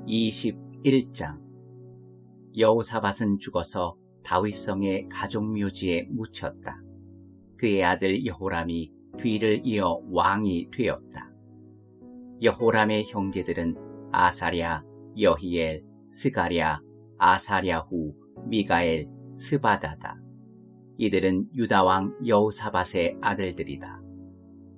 21장. 여호사밧은 죽어서 다윗성의 가족묘지에 묻혔다. 그의 아들 여호람이 뒤를 이어 왕이 되었다. 여호람의 형제들은 아사랴, 여히엘, 스가랴, 아사랴후, 미가엘, 스바다다. 이들은 유다왕 여호사밧의 아들들이다.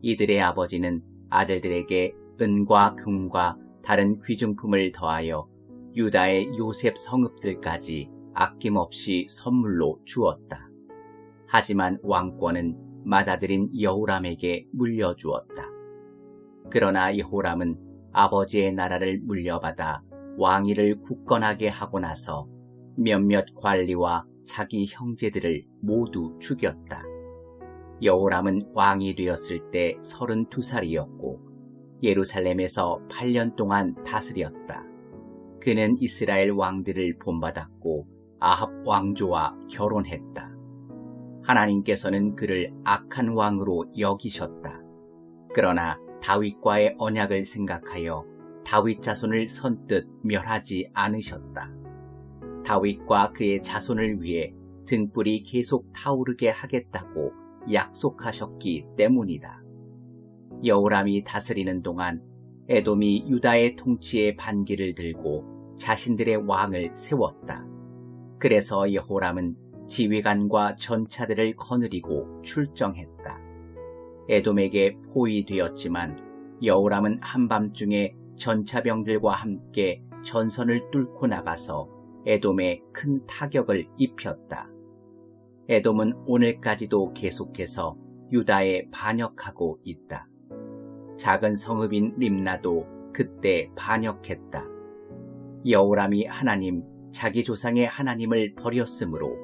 이들의 아버지는 아들들에게 은과 금과 다른 귀중품을 더하여 유다의 요셉 성읍들까지 아낌없이 선물로 주었다. 하지만 왕권은 맏아들인 여호람에게 물려주었다. 그러나 여호람은 아버지의 나라를 물려받아 왕위를 굳건하게 하고 나서 몇몇 관리와 자기 형제들을 모두 죽였다. 여호람은 왕이 되었을 때 32살이었고 예루살렘에서 8년 동안 다스렸다. 그는 이스라엘 왕들을 본받았고 아합 왕조와 결혼했다. 하나님께서는 그를 악한 왕으로 여기셨다. 그러나 다윗과의 언약을 생각하여 다윗 자손을 선뜻 멸하지 않으셨다. 다윗과 그의 자손을 위해 등불이 계속 타오르게 하겠다고 약속하셨기 때문이다. 여호람이 다스리는 동안 에돔이 유다의 통치에 반기를 들고 자신들의 왕을 세웠다. 그래서 여호람은 지휘관과 전차들을 거느리고 출정했다. 에돔에게 포위되었지만 여호람은 한밤중에 전차병들과 함께 전선을 뚫고 나가서 에돔에 큰 타격을 입혔다. 에돔은 오늘까지도 계속해서 유다에 반역하고 있다. 작은 성읍인 림나도 그때 반역했다. 여호람이 하나님, 자기 조상의 하나님을 버렸으므로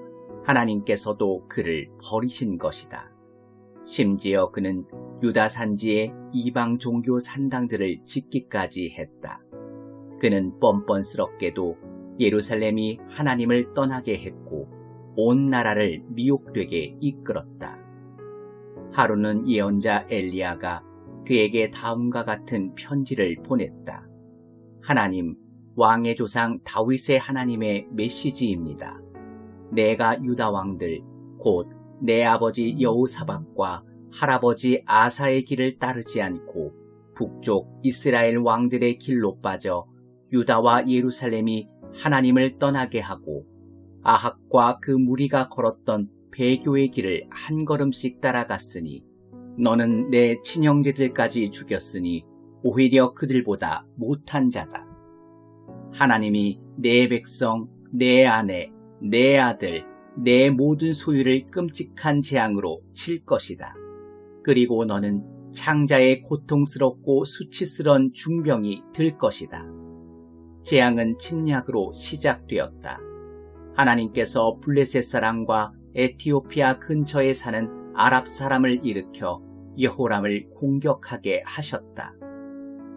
하나님께서도 그를 버리신 것이다. 심지어 그는 유다 산지에 이방 종교 산당들을 짓기까지 했다. 그는 뻔뻔스럽게도 예루살렘이 하나님을 떠나게 했고 온 나라를 미혹되게 이끌었다. 하루는 예언자 엘리야가 그에게 다음과 같은 편지를 보냈다. 하나님, 왕의 조상 다윗의 하나님의 메시지입니다. 내가 유다 왕들, 곧 내 아버지 여호사밧과 할아버지 아사의 길을 따르지 않고 북쪽 이스라엘 왕들의 길로 빠져 유다와 예루살렘이 하나님을 떠나게 하고 아합과 그 무리가 걸었던 배교의 길을 한 걸음씩 따라갔으니 너는 내 친형제들까지 죽였으니 오히려 그들보다 못한 자다. 하나님이 내 백성, 내 아내, 내 아들, 내 모든 소유를 끔찍한 재앙으로 칠 것이다. 그리고 너는 창자의 고통스럽고 수치스러운 중병이 들 것이다. 재앙은 침략으로 시작되었다. 하나님께서 블레셋 사람과 에티오피아 근처에 사는 아랍 사람을 일으켜 여호람을 공격하게 하셨다.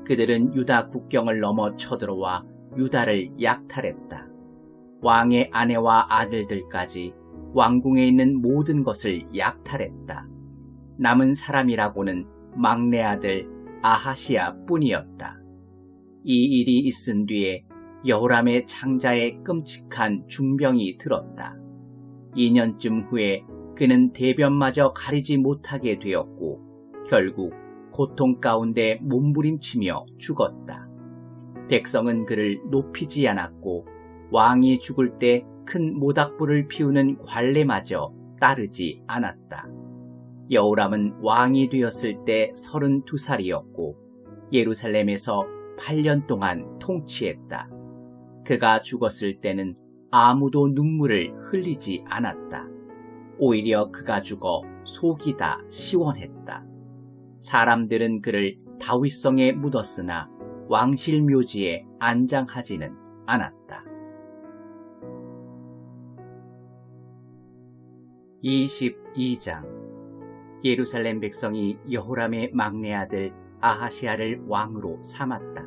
그들은 유다 국경을 넘어 쳐들어와 유다를 약탈했다. 왕의 아내와 아들들까지 왕궁에 있는 모든 것을 약탈했다. 남은 사람이라고는 막내 아들 아하시아 뿐이었다. 이 일이 있은 뒤에 여호람의 창자에 끔찍한 중병이 들었다. 2년쯤 후에 그는 대변마저 가리지 못하게 되었고 결국 고통 가운데 몸부림치며 죽었다. 백성은 그를 높이지 않았고 왕이 죽을 때 큰 모닥불을 피우는 관례마저 따르지 않았다. 여호람은 왕이 되었을 때 32살이었고 예루살렘에서 8년 동안 통치했다. 그가 죽었을 때는 아무도 눈물을 흘리지 않았다. 오히려 그가 죽어 속이 다 시원했다. 사람들은 그를 다윗성에 묻었으나 왕실 묘지에 안장하지는 않았다. 22장. 예루살렘 백성이 여호람의 막내 아들 아하시아를 왕으로 삼았다.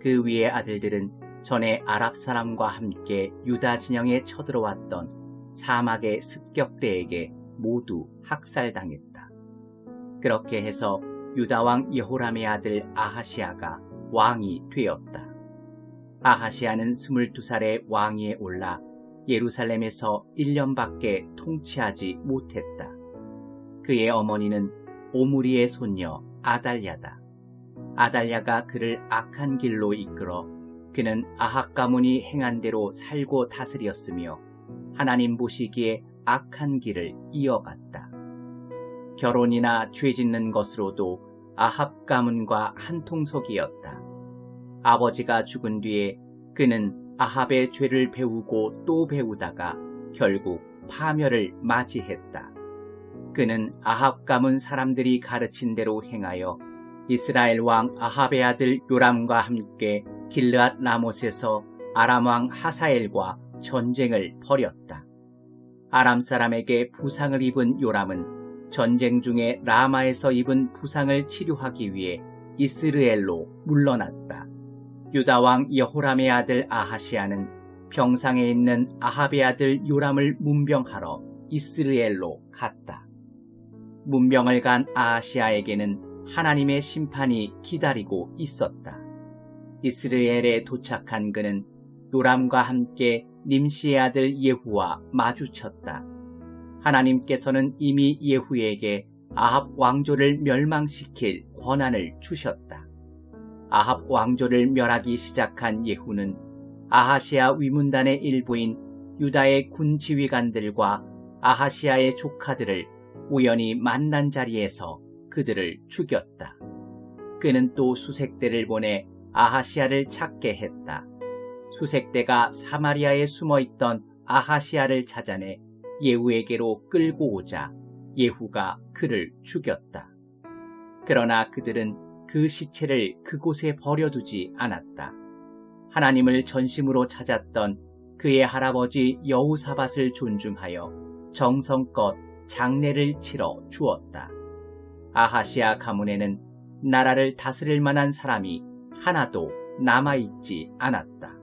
그 위의 아들들은 전에 아랍 사람과 함께 유다 진영에 쳐들어왔던 사막의 습격대에게 모두 학살당했다. 그렇게 해서 유다 왕 여호람의 아들 아하시아가 왕이 되었다. 아하시아는 22살에 왕위에 올라 예루살렘에서 1년밖에 통치하지 못했다. 그의 어머니는 오므리의 손녀 아달랴다. 아달랴가 그를 악한 길로 이끌어 그는 아합 가문이 행한 대로 살고 다스렸으며 하나님 보시기에 악한 길을 이어갔다. 결혼이나 죄 짓는 것으로도 아합 가문과 한통속이었다. 아버지가 죽은 뒤에 그는 아합의 죄를 배우고 또 배우다가 결국 파멸을 맞이했다. 그는 아합 가문 사람들이 가르친 대로 행하여 이스라엘 왕 아합의 아들 요람과 함께 길르앗 라못에서 아람 왕 하사엘과 전쟁을 벌였다. 아람 사람에게 부상을 입은 요람은 전쟁 중에 라마에서 입은 부상을 치료하기 위해 이스르엘로 물러났다. 유다 왕 여호람의 아들 아하시아는 병상에 있는 아합의 아들 요람을 문병하러 이스르엘로 갔다. 문병을 간 아하시아에게는 하나님의 심판이 기다리고 있었다. 이스라엘에 도착한 그는 요람과 함께 님시의 아들 예후와 마주쳤다. 하나님께서는 이미 예후에게 아합 왕조를 멸망시킬 권한을 주셨다. 아합 왕조를 멸하기 시작한 예후는 아하시아 위문단의 일부인 유다의 군 지휘관들과 아하시아의 조카들을 우연히 만난 자리에서 그들을 죽였다. 그는 또 수색대를 보내 아하시아를 찾게 했다. 수색대가 사마리아에 숨어있던 아하시아를 찾아내 예후에게로 끌고 오자 예후가 그를 죽였다. 그러나 그들은 그 시체를 그곳에 버려두지 않았다. 하나님을 전심으로 찾았던 그의 할아버지 여호사밧을 존중하여 정성껏 장례를 치러 주었다. 아하시아 가문에는 나라를 다스릴 만한 사람이 하나도 남아있지 않았다.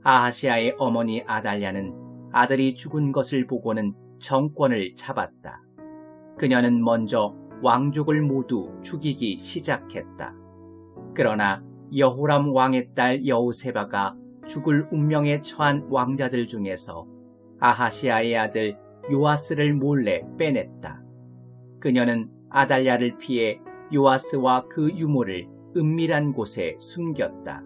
아하시아의 어머니 아달랴는 아들이 죽은 것을 보고는 정권을 잡았다. 그녀는 먼저 왕족을 모두 죽이기 시작했다. 그러나 여호람 왕의 딸 여호세바가 죽을 운명에 처한 왕자들 중에서 아하시아의 아들 요아스를 몰래 빼냈다. 그녀는 아달랴를 피해 요아스와 그 유모를 은밀한 곳에 숨겼다.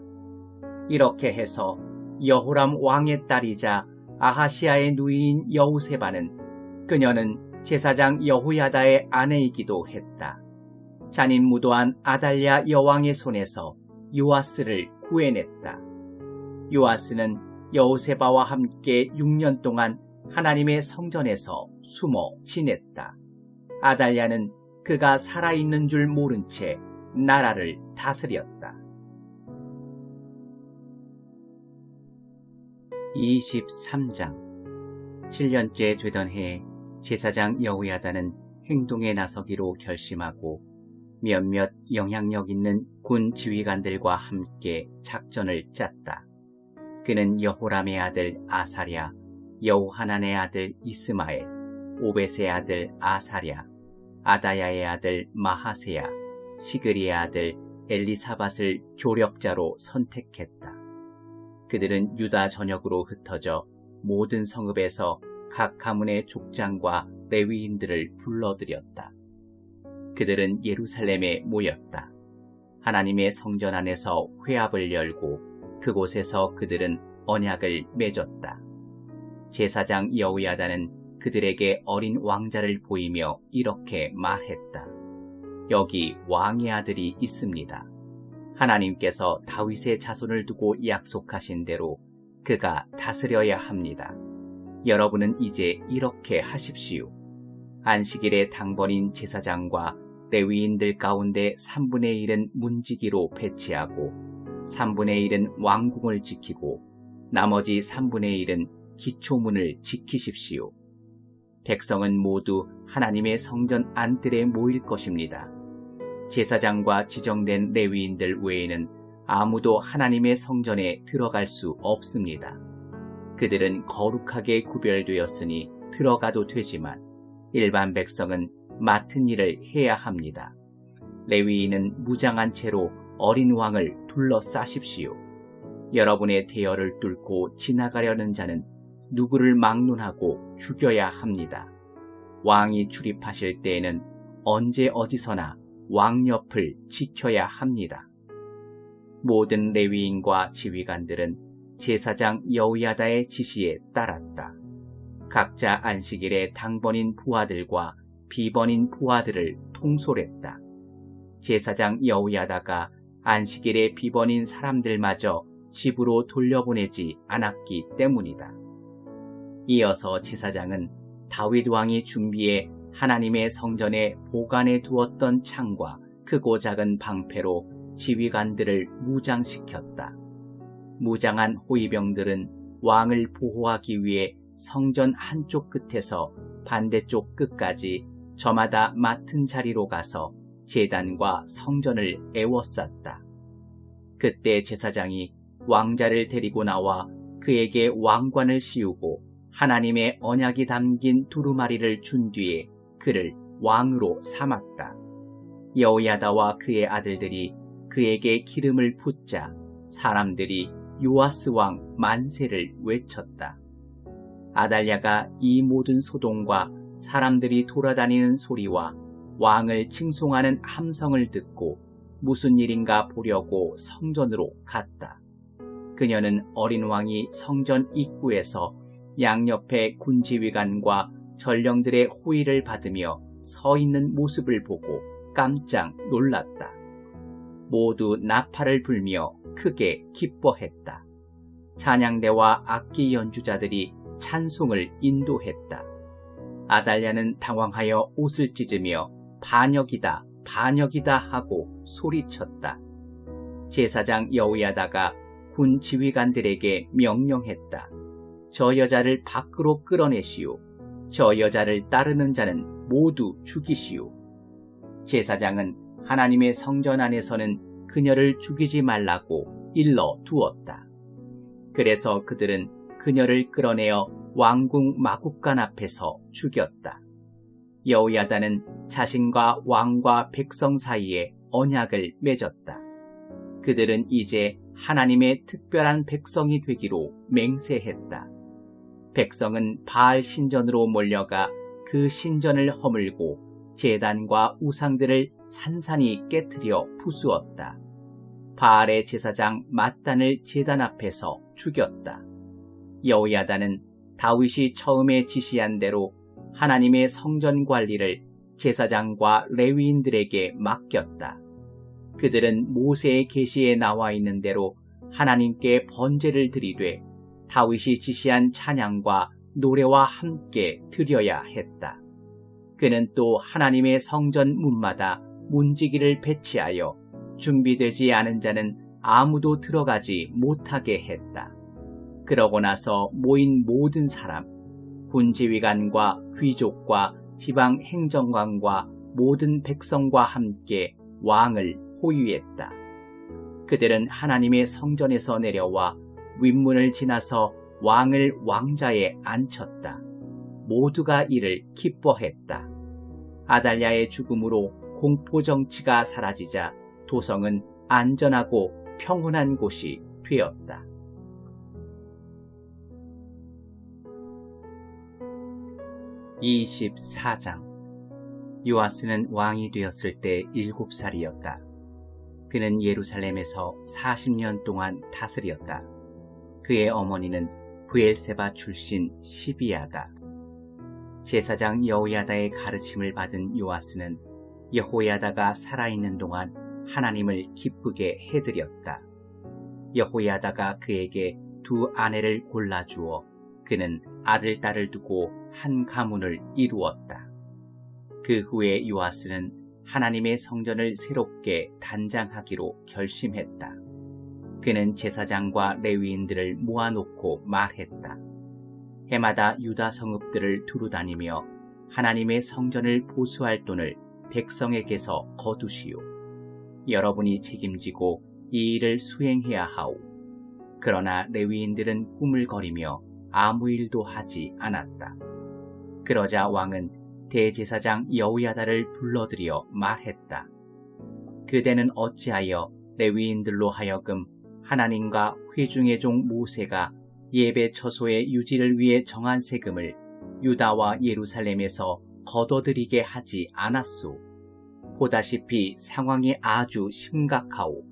이렇게 해서 여호람 왕의 딸이자 아하시아의 누이인 여호세바는 그녀는 제사장 여호야다의 아내이기도 했다. 잔인무도한 아달랴 여왕의 손에서 요아스를 구해냈다. 요아스는 여호세바와 함께 6년 동안 하나님의 성전에서 숨어 지냈다. 아달랴는 그가 살아있는 줄 모른 채 나라를 다스렸다. 23장 7년째 되던 해에 제사장 여호야다는 행동에 나서기로 결심하고 몇몇 영향력 있는 군 지휘관들과 함께 작전을 짰다. 그는 여호람의 아들 아사랴, 여호하난의 아들 이스마엘, 오벳의 아들 아사랴, 아다야의 아들 마하세야, 시그리의 아들 엘리사밧을 조력자로 선택했다. 그들은 유다 전역으로 흩어져 모든 성읍에서 각 가문의 족장과 레위인들을 불러들였다. 그들은 예루살렘에 모였다. 하나님의 성전 안에서 회합을 열고 그곳에서 그들은 언약을 맺었다. 제사장 여호야다는 그들에게 어린 왕자를 보이며 이렇게 말했다. 여기 왕의 아들이 있습니다. 하나님께서 다윗의 자손을 두고 약속하신 대로 그가 다스려야 합니다. 여러분은 이제 이렇게 하십시오. 안식일에 당번인 제사장과 레위인들 가운데 3분의 1은 문지기로 배치하고 3분의 1은 왕궁을 지키고 나머지 3분의 1은 기초문을 지키십시오. 백성은 모두 하나님의 성전 안뜰에 모일 것입니다. 제사장과 지정된 레위인들 외에는 아무도 하나님의 성전에 들어갈 수 없습니다. 그들은 거룩하게 구별되었으니 들어가도 되지만 일반 백성은 맡은 일을 해야 합니다. 레위인은 무장한 채로 어린 왕을 둘러싸십시오. 여러분의 대열을 뚫고 지나가려는 자는 누구를 막론하고 죽여야 합니다. 왕이 출입하실 때에는 언제 어디서나 왕 옆을 지켜야 합니다. 모든 레위인과 지휘관들은 제사장 여호야다의 지시에 따랐다. 각자 안식일에 당번인 부하들과 비번인 부하들을 통솔했다. 제사장 여호야다가 안식일에 비번인 사람들마저 집으로 돌려보내지 않았기 때문이다. 이어서 제사장은 다윗 왕이 준비해 하나님의 성전에 보관해 두었던 창과 크고 작은 방패로 지휘관들을 무장시켰다. 무장한 호위병들은 왕을 보호하기 위해 성전 한쪽 끝에서 반대쪽 끝까지 저마다 맡은 자리로 가서 제단과 성전을 에워쌌다. 그때 제사장이 왕자를 데리고 나와 그에게 왕관을 씌우고 하나님의 언약이 담긴 두루마리를 준 뒤에 그를 왕으로 삼았다. 여호야다와 그의 아들들이 그에게 기름을 붓자 사람들이 요아스 왕 만세를 외쳤다. 아달랴가 이 모든 소동과 사람들이 돌아다니는 소리와 왕을 칭송하는 함성을 듣고 무슨 일인가 보려고 성전으로 갔다. 그녀는 어린 왕이 성전 입구에서 양옆에 군지휘관과 전령들의 호의를 받으며 서 있는 모습을 보고 깜짝 놀랐다. 모두 나팔을 불며 크게 기뻐했다. 찬양대와 악기 연주자들이 찬송을 인도했다. 아달랴는 당황하여 옷을 찢으며 반역이다, 반역이다 하고 소리쳤다. 제사장 여호야다가 군 지휘관들에게 명령했다. 저 여자를 밖으로 끌어내시오. 저 여자를 따르는 자는 모두 죽이시오. 제사장은 하나님의 성전 안에서는 그녀를 죽이지 말라고 일러 두었다. 그래서 그들은 그녀를 끌어내어 왕궁 마국간 앞에서 죽였다. 여호야다는 자신과 왕과 백성 사이에 언약을 맺었다. 그들은 이제 하나님의 특별한 백성이 되기로 맹세했다. 백성은 바알 신전으로 몰려가 그 신전을 허물고 제단과 우상들을 산산이 깨트려 부수었다. 바알의 제사장 mat단을 제단 앞에서 죽였다. 여호야다는 다윗이 처음에 지시한 대로 하나님의 성전 관리를 제사장과 레위인들에게 맡겼다. 그들은 모세의 계시에 나와 있는 대로 하나님께 번제를 드리되 다윗이 지시한 찬양과 노래와 함께 드려야 했다. 그는 또 하나님의 성전 문마다 문지기를 배치하여 준비되지 않은 자는 아무도 들어가지 못하게 했다. 그러고 나서 모인 모든 사람, 군지휘관과 귀족과 지방 행정관과 모든 백성과 함께 왕을 호위했다. 그들은 하나님의 성전에서 내려와 윗문을 지나서 왕을 왕자에 앉혔다. 모두가 이를 기뻐했다. 아달랴의 죽음으로 공포정치가 사라지자 도성은 안전하고 평온한 곳이 되었다. (24장) 요아스는 왕이 되었을 때 7살이었다. 그는 예루살렘에서 40년 동안 다스렸다. 그의 어머니는 브엘세바 출신 시비야다. 제사장 여호야다의 가르침을 받은 요아스는 여호야다가 살아있는 동안 하나님을 기쁘게 해드렸다. 여호야다가 그에게 2 아내를 골라주어 그는 아들, 딸을 두고 한 가문을 이루었다. 그 후에 요아스는 하나님의 성전을 새롭게 단장하기로 결심했다. 그는 제사장과 레위인들을 모아놓고 말했다. 해마다 유다 성읍들을 두루다니며 하나님의 성전을 보수할 돈을 백성에게서 거두시오. 여러분이 책임지고 이 일을 수행해야 하오. 그러나 레위인들은 꾸물거리며 아무 일도 하지 않았다. 그러자 왕은 대제사장 여호야다를 불러들여 말했다. 그대는 어찌하여 레위인들로 하여금 하나님과 회중의 종 모세가 예배 처소의 유지를 위해 정한 세금을 유다와 예루살렘에서 걷어들이게 하지 않았소. 보다시피 상황이 아주 심각하오.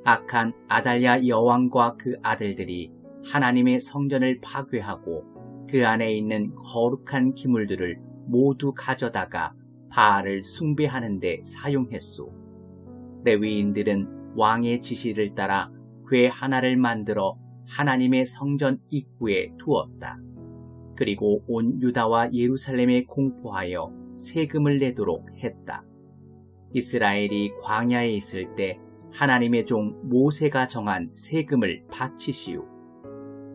악한 아달랴 여왕과 그 아들들이 하나님의 성전을 파괴하고 그 안에 있는 거룩한 기물들을 모두 가져다가 바알을 숭배하는 데 사용했소. 레위인들은 왕의 지시를 따라 궤 하나를 만들어 하나님의 성전 입구에 두었다. 그리고 온 유다와 예루살렘에 공포하여 세금을 내도록 했다. 이스라엘이 광야에 있을 때 하나님의 종 모세가 정한 세금을 바치시오.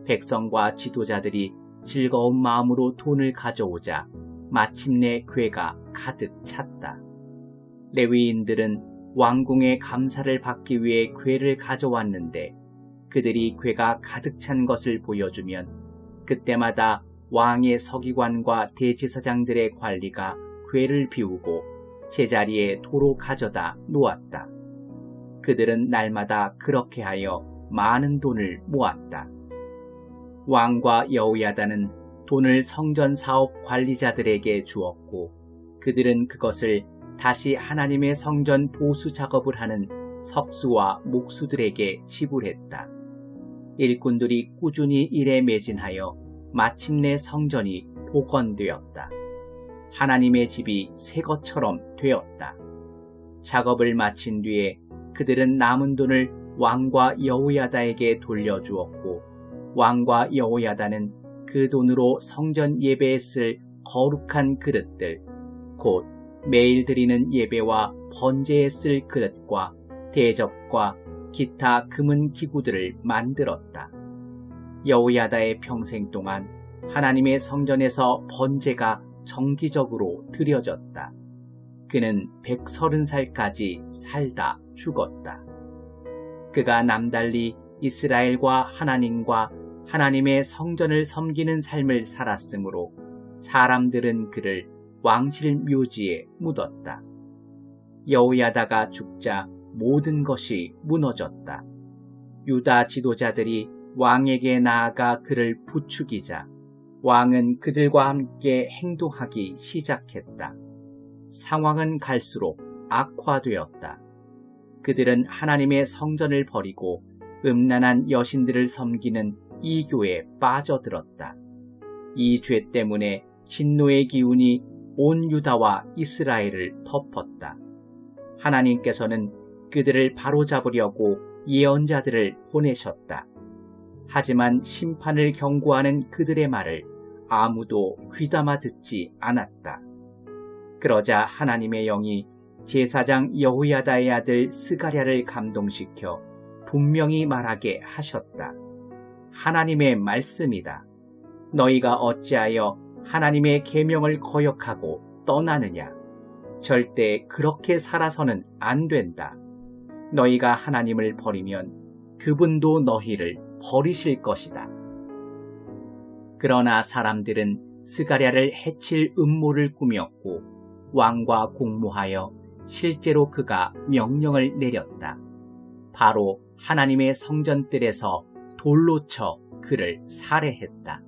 백성과 지도자들이 즐거운 마음으로 돈을 가져오자 마침내 궤가 가득 찼다. 레위인들은 왕궁의 감사를 받기 위해 궤를 가져왔는데 그들이 궤가 가득 찬 것을 보여주면 그때마다 왕의 서기관과 대제사장들의 관리가 궤를 비우고 제자리에 도로 가져다 놓았다. 그들은 날마다 그렇게 하여 많은 돈을 모았다. 왕과 여호야다는 돈을 성전 사업 관리자들에게 주었고 그들은 그것을 다시 하나님의 성전 보수 작업을 하는 석수와 목수들에게 지불했다. 일꾼들이 꾸준히 일에 매진하여 마침내 성전이 복원되었다. 하나님의 집이 새 것처럼 되었다. 작업을 마친 뒤에 그들은 남은 돈을 왕과 여호야다에게 돌려주었고 왕과 여호야다는 그 돈으로 성전 예배에 쓸 거룩한 그릇들, 곧 매일 드리는 예배와 번제에 쓸 그릇과 대접과 기타 금은 기구들을 만들었다. 여호야다의 평생 동안 하나님의 성전에서 번제가 정기적으로 드려졌다. 그는 130살까지 살다 죽었다. 그가 남달리 이스라엘과 하나님과 하나님의 성전을 섬기는 삶을 살았으므로 사람들은 그를 왕실 묘지에 묻었다. 여호야다가 죽자 모든 것이 무너졌다. 유다 지도자들이 왕에게 나아가 그를 부추기자 왕은 그들과 함께 행동하기 시작했다. 상황은 갈수록 악화되었다. 그들은 하나님의 성전을 버리고 음란한 여신들을 섬기는 이교에 빠져들었다. 이 죄 때문에 진노의 기운이 온 유다와 이스라엘을 덮었다. 하나님께서는 그들을 바로잡으려고 예언자들을 보내셨다. 하지만 심판을 경고하는 그들의 말을 아무도 귀담아 듣지 않았다. 그러자 하나님의 영이 제사장 여호야다의 아들 스가랴를 감동시켜 분명히 말하게 하셨다. 하나님의 말씀이다. 너희가 어찌하여 하나님의 계명을 거역하고 떠나느냐? 절대 그렇게 살아서는 안 된다. 너희가 하나님을 버리면 그분도 너희를 버리실 것이다. 그러나 사람들은 스가랴를 해칠 음모를 꾸몄고 왕과 공모하여 실제로 그가 명령을 내렸다. 바로 하나님의 성전뜰에서 돌로 쳐 그를 살해했다.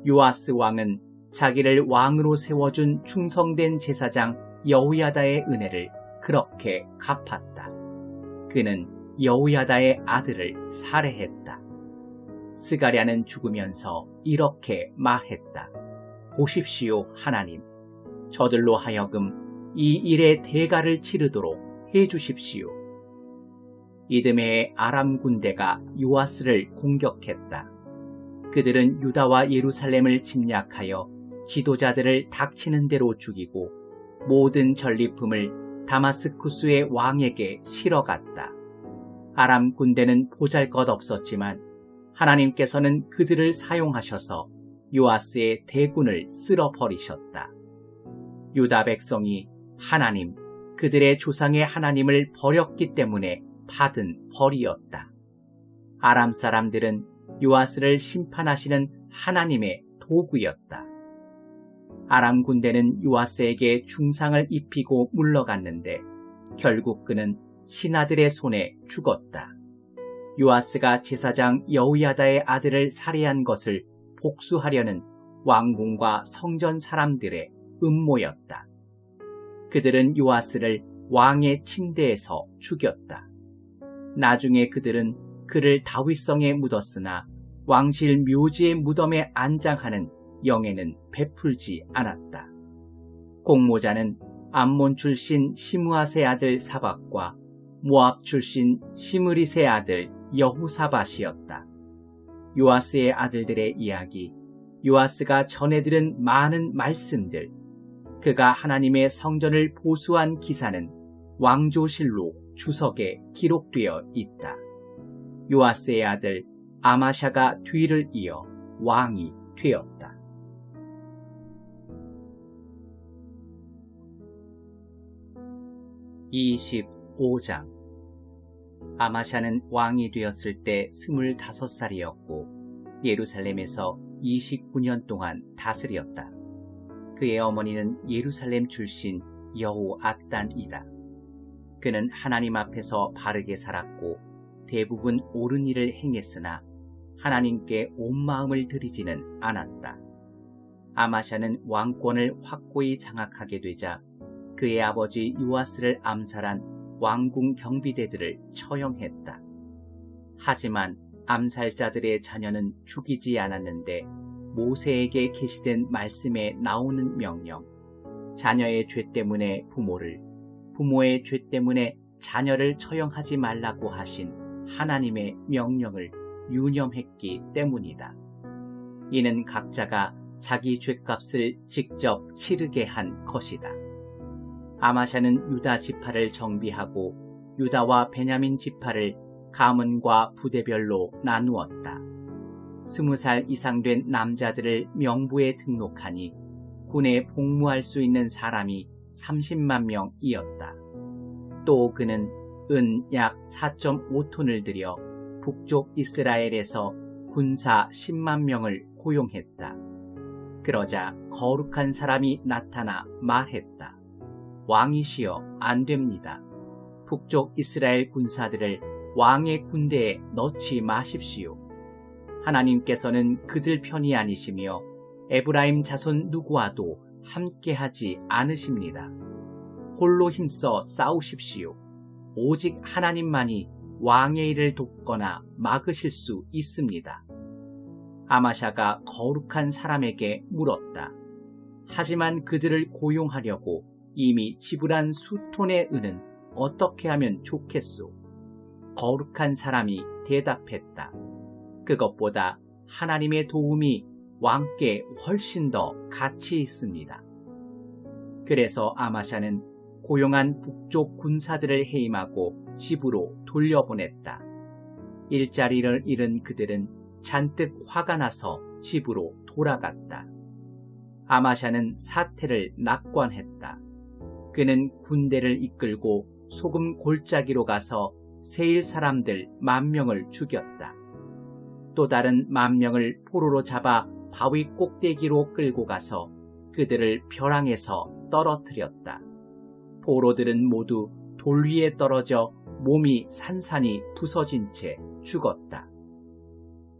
요아스 왕은 자기를 왕으로 세워준 충성된 제사장 여호야다의 은혜를 그렇게 갚았다. 그는 여호야다의 아들을 살해했다. 스가랴는 죽으면서 이렇게 말했다. 보십시오, 하나님. 저들로 하여금 이 일의 대가를 치르도록 해주십시오. 이듬해에 아람 군대가 요아스를 공격했다. 그들은 유다와 예루살렘을 침략하여 지도자들을 닥치는 대로 죽이고 모든 전리품을 다마스쿠스의 왕에게 실어갔다. 아람 군대는 보잘것없었지만 하나님께서는 그들을 사용하셔서 요아스의 대군을 쓸어버리셨다. 유다 백성이 하나님, 그들의 조상의 하나님을 버렸기 때문에 받은 벌이었다. 아람 사람들은 요아스를 심판하시는 하나님의 도구였다. 아람 군대는 요아스에게 중상을 입히고 물러갔는데 결국 그는 신하들의 손에 죽었다. 요아스가 제사장 여호야다의 아들을 살해한 것을 복수하려는 왕궁과 성전 사람들의 음모였다. 그들은 요아스를 왕의 침대에서 죽였다. 나중에 그들은 그를 다윗성에 묻었으나 왕실 묘지의 무덤에 안장하는 영예는 베풀지 않았다. 공모자는 암몬 출신 시므아세 아들 사박과 모압 출신 시므리세 아들 여호사밧이었다. 요아스의 아들들의 이야기, 요아스가 전해 들은 많은 말씀들, 그가 하나님의 성전을 보수한 기사는 왕조실록 주석에 기록되어 있다. 요아스의 아들 아마샤가 뒤를 이어 왕이 되었다. (25장) 아마샤는 왕이 되었을 때 25살이었고 예루살렘에서 29년 동안 다스렸다. 그의 어머니는 예루살렘 출신 여호앗단이다. 그는 하나님 앞에서 바르게 살았고 대부분 옳은 일을 행했으나 하나님께 온 마음을 들이지는 않았다. 아마샤는 왕권을 확고히 장악하게 되자 그의 아버지 요아스를 암살한 왕궁 경비대들을 처형했다. 하지만 암살자들의 자녀는 죽이지 않았는데 모세에게 계시된 말씀에 나오는 명령, 자녀의 죄 때문에 부모를, 부모의 죄 때문에 자녀를 처형하지 말라고 하신 하나님의 명령을 유념했기 때문이다. 이는 각자가 자기 죄값을 직접 치르게 한 것이다. 아마샤는 유다 지파를 정비하고 유다와 베냐민 지파를 가문과 부대별로 나누었다. 20살 이상 된 남자들을 명부에 등록하니 군에 복무할 수 있는 사람이 30만 명이었다. 또 그는 은 약 4.5톤을 들여 북쪽 이스라엘에서 군사 10만 명을 고용했다. 그러자 거룩한 사람이 나타나 말했다. 왕이시여, 안 됩니다. 북쪽 이스라엘 군사들을 왕의 군대에 넣지 마십시오. 하나님께서는 그들 편이 아니시며 에브라임 자손 누구와도 함께하지 않으십니다. 홀로 힘써 싸우십시오. 오직 하나님만이 왕의 일을 돕거나 막으실 수 있습니다. 아마샤가 거룩한 사람에게 물었다. 하지만 그들을 고용하려고 이미 지불한 수톤의 은은 어떻게 하면 좋겠소? 거룩한 사람이 대답했다. 그것보다 하나님의 도움이 왕께 훨씬 더 가치 있습니다. 그래서 아마샤는 고용한 북쪽 군사들을 해임하고 집으로 돌려보냈다. 일자리를 잃은 그들은 잔뜩 화가 나서 집으로 돌아갔다. 아마샤는 사태를 낙관했다. 그는 군대를 이끌고 소금 골짜기로 가서 세일 사람들 10,000명을 죽였다. 또 다른 10,000명을 포로로 잡아 바위 꼭대기로 끌고 가서 그들을 벼랑에서 떨어뜨렸다. 포로들은 모두 돌 위에 떨어져 몸이 산산이 부서진 채 죽었다.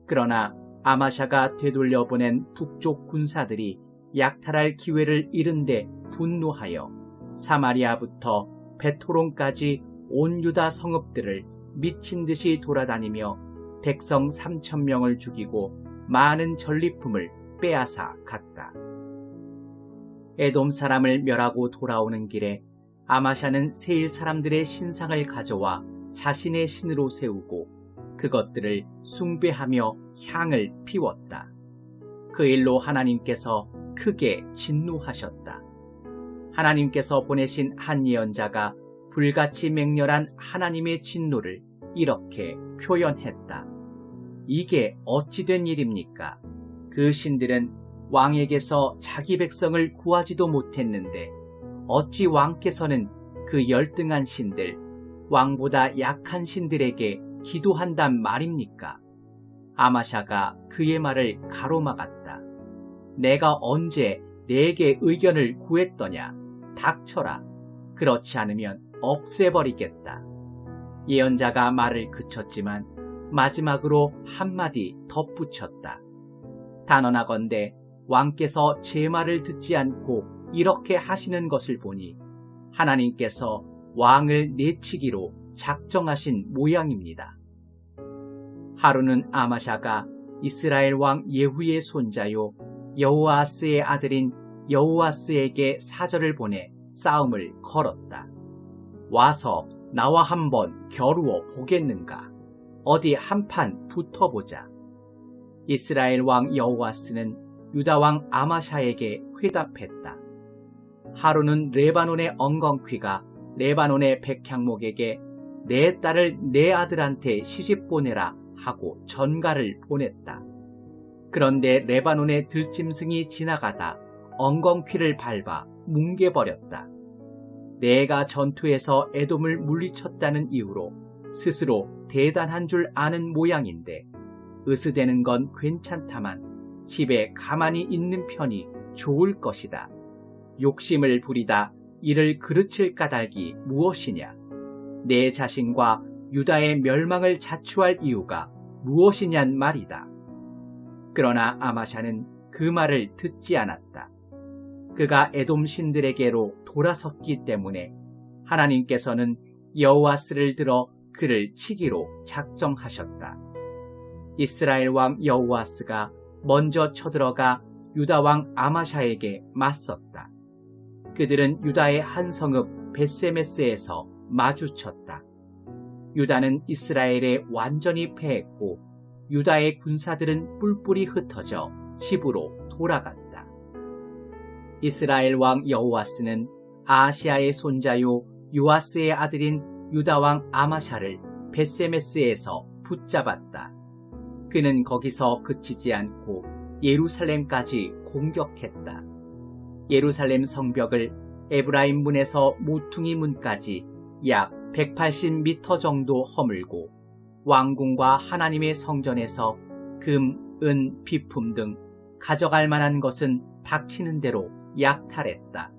그러나 아마샤가 되돌려보낸 북쪽 군사들이 약탈할 기회를 잃은데 분노하여 사마리아부터 베토론까지 온 유다 성읍들을 미친 듯이 돌아다니며 백성 3,000명을 죽이고 많은 전리품을 빼앗아 갔다. 에돔 사람을 멸하고 돌아오는 길에 아마샤는 세일 사람들의 신상을 가져와 자신의 신으로 세우고 그것들을 숭배하며 향을 피웠다. 그 일로 하나님께서 크게 진노하셨다. 하나님께서 보내신 한 예언자가 불같이 맹렬한 하나님의 진노를 이렇게 표현했다. 이게 어찌 된 일입니까? 그 신들은 왕에게서 자기 백성을 구하지도 못했는데 어찌 왕께서는 그 열등한 신들, 왕보다 약한 신들에게 기도한단 말입니까? 아마샤가 그의 말을 가로막았다. 내가 언제 내게 의견을 구했더냐? 닥쳐라. 그렇지 않으면 없애버리겠다. 예언자가 말을 그쳤지만 마지막으로 한마디 덧붙였다. 단언하건대 왕께서 제 말을 듣지 않고 이렇게 하시는 것을 보니 하나님께서 왕을 내치기로 작정하신 모양입니다. 하루는 아마샤가 이스라엘 왕 예후의 손자요 여호아스의 아들인 여호아스에게 사절을 보내 싸움을 걸었다. 와서 나와 한번 겨루어 보겠는가? 어디 한판 붙어보자. 이스라엘 왕 여호아스는 유다 왕 아마샤에게 회답했다. 하루는 레바논의 엉겅퀴가 레바논의 백향목에게 내 딸을 내 아들한테 시집 보내라 하고 전가를 보냈다. 그런데 레바논의 들짐승이 지나가다 엉겅퀴를 밟아 뭉개버렸다. 내가 전투에서 에돔을 물리쳤다는 이유로 스스로 대단한 줄 아는 모양인데 으스대는 건 괜찮다만 집에 가만히 있는 편이 좋을 것이다. 욕심을 부리다 이를 그르칠 까닭이 무엇이냐? 내 자신과 유다의 멸망을 자초할 이유가 무엇이냔 말이다. 그러나 아마샤는 그 말을 듣지 않았다. 그가 에돔 신들에게로 돌아섰기 때문에 하나님께서는 여호아스를 들어 그를 치기로 작정하셨다. 이스라엘 왕 여호아스가 먼저 쳐들어가 유다 왕 아마샤에게 맞섰다. 그들은 유다의 한 성읍 벳세메스에서 마주쳤다. 유다는 이스라엘에 완전히 패했고 유다의 군사들은 뿔뿔이 흩어져 집으로 돌아갔다. 이스라엘 왕 여호아스는 아하시아의 손자요 요아스의 아들인 유다 왕 아마샤를 벳세메스에서 붙잡았다. 그는 거기서 그치지 않고 예루살렘까지 공격했다. 예루살렘 성벽을 에브라임 문에서 모퉁이 문까지 약 180m 정도 허물고 왕궁과 하나님의 성전에서 금, 은, 비품 등 가져갈 만한 것은 닥치는 대로 약탈했다.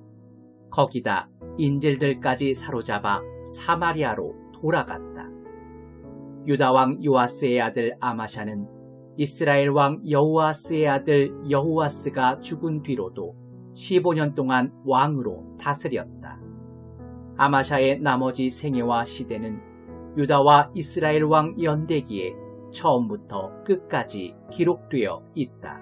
거기다 인질들까지 사로잡아 사마리아로 돌아갔다. 유다 왕 요아스의 아들 아마샤는 이스라엘 왕 여호아스의 아들 여호아스가 죽은 뒤로도 15년 동안 왕으로 다스렸다. 아마샤의 나머지 생애와 시대는 유다와 이스라엘 왕 연대기에 처음부터 끝까지 기록되어 있다.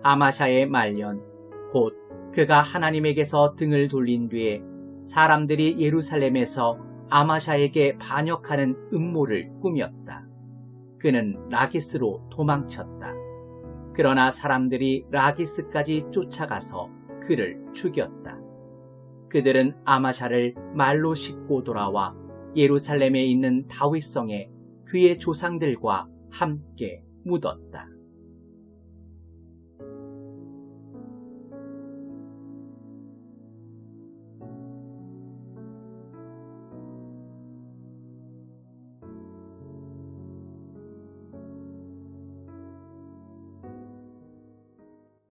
아마샤의 말년, 곧 그가 하나님에게서 등을 돌린 뒤에 사람들이 예루살렘에서 아마샤에게 반역하는 음모를 꾸몄다. 그는 라기스로 도망쳤다. 그러나 사람들이 라기스까지 쫓아가서 그를 죽였다. 그들은 아마샤를 말로 싣고 돌아와 예루살렘에 있는 다윗성에 그의 조상들과 함께 묻었다.